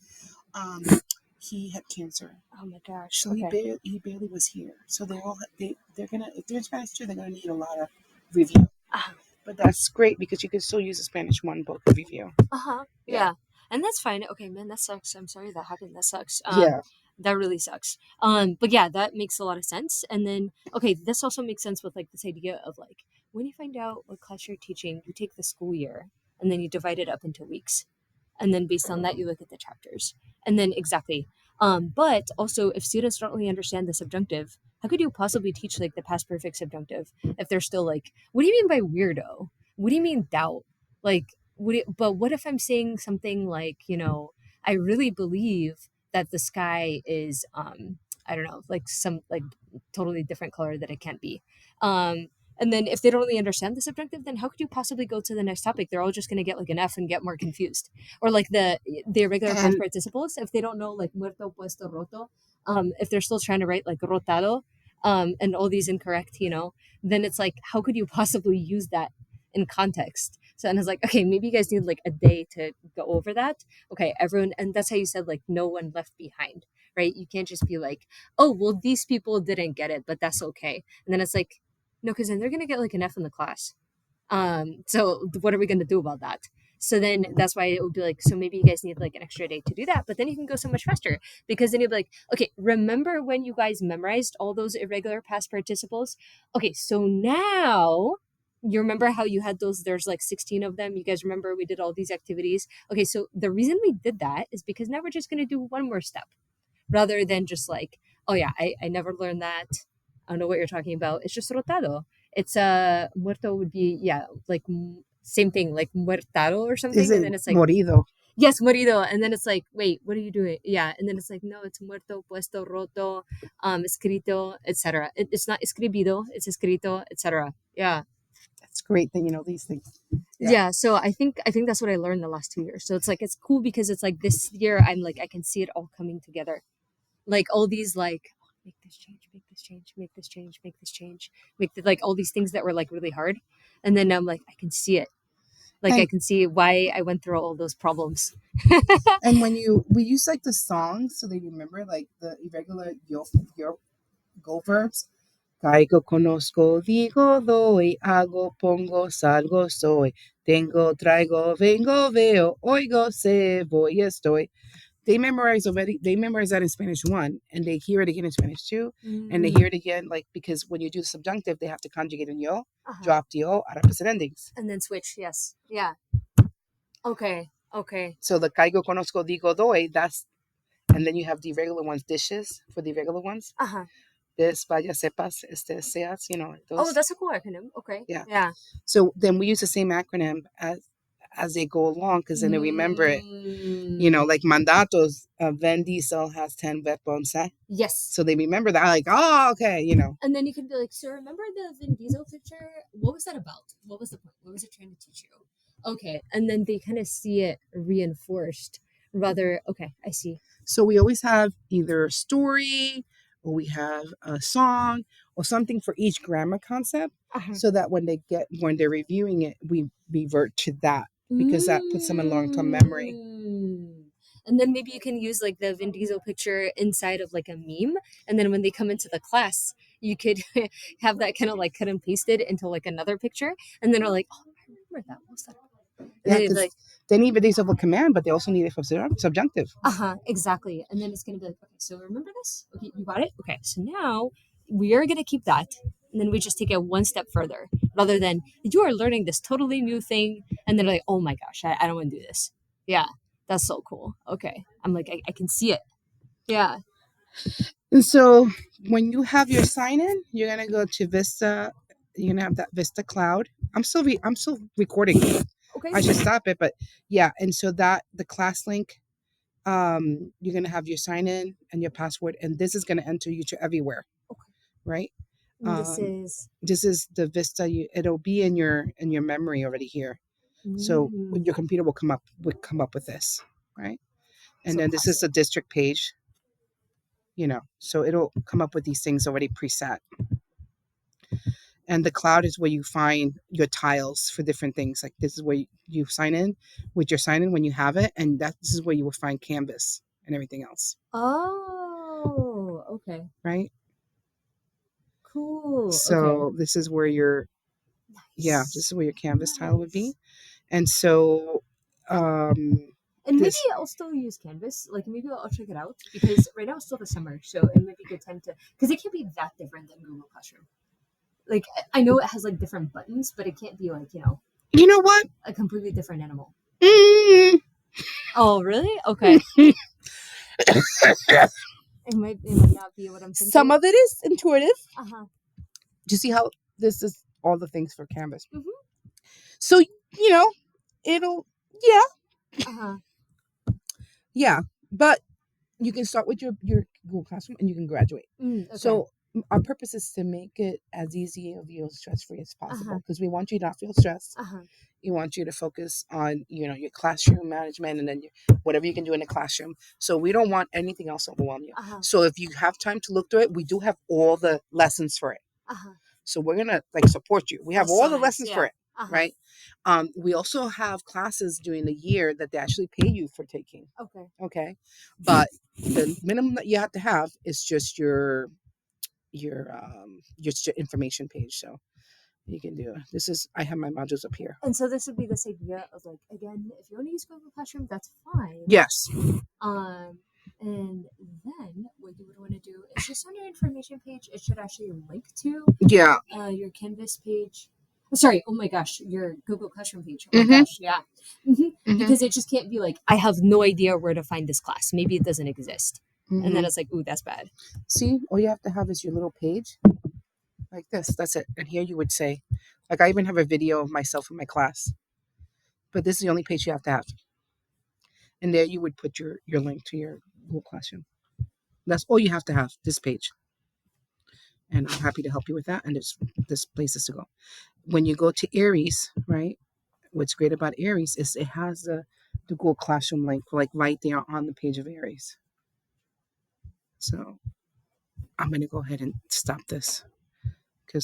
He had cancer. Oh my gosh. So he barely was here. So they're gonna, if they're in Spanish 2, they're gonna need a lot of review. But that's great because you can still use a Spanish 1 book review. Yeah. And that's fine. Okay, man, that sucks. I'm sorry that happened. That sucks. Yeah. That really sucks. But yeah, that makes a lot of sense. And then, okay, this also makes sense with like this idea of like when you find out what class you're teaching, you take the school year and then you divide it up into weeks. And then based on that, you look at the chapters. And then exactly. But also, if students don't really understand the subjunctive, how could you possibly teach like the past perfect subjunctive if they're still like, what do you mean by weirdo? What do you mean doubt? Like, but what if I'm saying something like, I really believe that the sky is, I don't know, like some like totally different color that it can't be. And then if they don't really understand the subjunctive, then how could you possibly go to the next topic? They're all just going to get like an F and get more confused. Or like the irregular past participles, if they don't know like muerto, puesto, roto, if they're still trying to write like rotado, and all these incorrect, then it's like, how could you possibly use that in context? So and it's like, okay, maybe you guys need like a day to go over that. Okay, everyone, and that's how you said like no one left behind, right? You can't just be like, oh, well, these people didn't get it, but that's okay. And then it's like, no, because then they're gonna get like an F in the class. So what are we gonna do about that? So then that's why it would be like, so maybe you guys need like an extra day to do that, but then you can go so much faster because then you'll be like, okay, remember when you guys memorized all those irregular past participles? Okay, so now you remember how you had there's like 16 of them. You guys remember we did all these activities. Okay, so the reason we did that is because now we're just gonna do one more step rather than just like, oh yeah, I never learned that. I don't know what you're talking about. It's just rotado. It's muerto would be like same thing like muertado or something, Is and it then it's like morido? Yes, morido. And then it's like, wait, what are you doing? Yeah. And then it's like, no, it's muerto, puesto, roto, escrito, etc. It's not escribido, it's escrito, etc. Yeah. That's great that you know these things. Yeah. Yeah. So I think that's what I learned the last 2 years. So it's like it's cool because it's like this year I'm like I can see it all coming together. Like all these like make this change, make this change, make this change, make this change, like all these things that were like really hard. And then I'm like, I can see it. Like I And can see why I went through all those problems. and when we use like the songs so they remember like the irregular yo go verbs. Caigo, conozco, digo, doy, hago, pongo, salgo, soy. Tengo, traigo, vengo, veo, oigo, sé, voy, estoy. They memorize already. They memorize that in Spanish 1, and they hear it again in Spanish 2, and they hear it again like because when you do the subjunctive, they have to conjugate in yo, Uh-huh. drop the o out of opposite endings. And then switch. Yes. Yeah. Okay. Okay. So the caigo, conozco, digo, doy. That's and then you have the regular ones, dishes for the regular ones. Uh-huh. This, vaya, sepas, seas, Oh, those. that's a cool acronym. Okay. Yeah. Yeah. So then we use the same acronym as they go along because then they remember it. Like mandatos, Vin Diesel has 10 weapons. Yes. So they remember that, like, oh, okay, And then you can be like, so remember the Vin Diesel picture? What was that about? What was the point? What was it trying to teach you? Okay. And then they kind of see it reinforced. Rather, okay, I see. So we always have either a story or we have a song or something for each grammar concept so that when they're reviewing it, we revert to that because that puts them in long-term memory. And then maybe you can use like the Vin Diesel picture inside of like a meme. And then when they come into the class, you could have that kind of like cut and pasted into like another picture. And then they're like, oh, I remember that. What's that? Yeah, They, because they need Vin Diesel for command, but they also need it for subjunctive. exactly. And then it's going to be like, okay, so remember this? Okay, you got it? Okay, so now we are going to keep that. And then we just take it one step further rather than you are learning this totally new thing. And then like, oh my gosh, I don't want to do this. Yeah, that's so cool. Okay. I'm like, I can see it. Yeah. And so when you have your sign in, you're going to go to Vista. You're going to have that Vista cloud. I'm still recording. Okay. I should stop it, but yeah. And so that the class link, you're going to have your sign in and your password, and this is going to enter you to everywhere. Okay. Right. And this is the Vista. It'll be in your memory already here. So your computer will come up with this, right? And So then this is the district page. So it'll come up with these things already preset. And the cloud is where you find your tiles for different things. Like this is where you sign in with your sign in when you have it, and this is where you will find Canvas and everything else. Oh, okay. Right. Cool. So this is where your this is where your Canvas tile would be, and so and maybe I'll still use Canvas. Like maybe I'll check it out because right now it's still the summer, so it might be a good time to because it can't be that different than Google Classroom. Like I know it has like different buttons, but it can't be like you know what a completely different animal. Mm. Oh really? Okay. It might not be what I'm thinking. Some of it is intuitive. Do you see how this is all the things for Canvas? Mm-hmm. So it'll yeah, but you can start with your Google Classroom and you can graduate. Okay. So our purpose is to make it as easy of you stress free as possible because we want you to not feel stressed. We want you to focus on your classroom management and then whatever you can do in the classroom. So we don't want anything else to overwhelm you. So if you have time to look through it, we do have all the lessons for it. So we're gonna support you. We have all the lessons for it. Right. We also have classes during the year that they actually pay you for taking. Okay. But the minimum that you have to have is just your information page. So you can do this. I have my modules up here. And so this would be this idea of like, again, if you want to use Google Classroom, that's fine. Yes. And then what you would want to do is just on your information page, it should actually link to your Canvas page. Sorry, oh my gosh, your Google Classroom page. Oh my gosh, yeah. Because it just can't be like, I have no idea where to find this class. Maybe it doesn't exist. And then it's like, ooh, that's bad. See, all you have to have is your little page like this. That's it. And here you would say, like I even have a video of myself in my class. But this is the only page you have to have. And there you would put your link to your Google Classroom. That's all you have to have, this page. And I'm happy to help you with that. And there's places to go. When you go to Aries, right? What's great about Aries is it has the Google Classroom link like right there on the page of Aries. So I'm going to go ahead and stop this.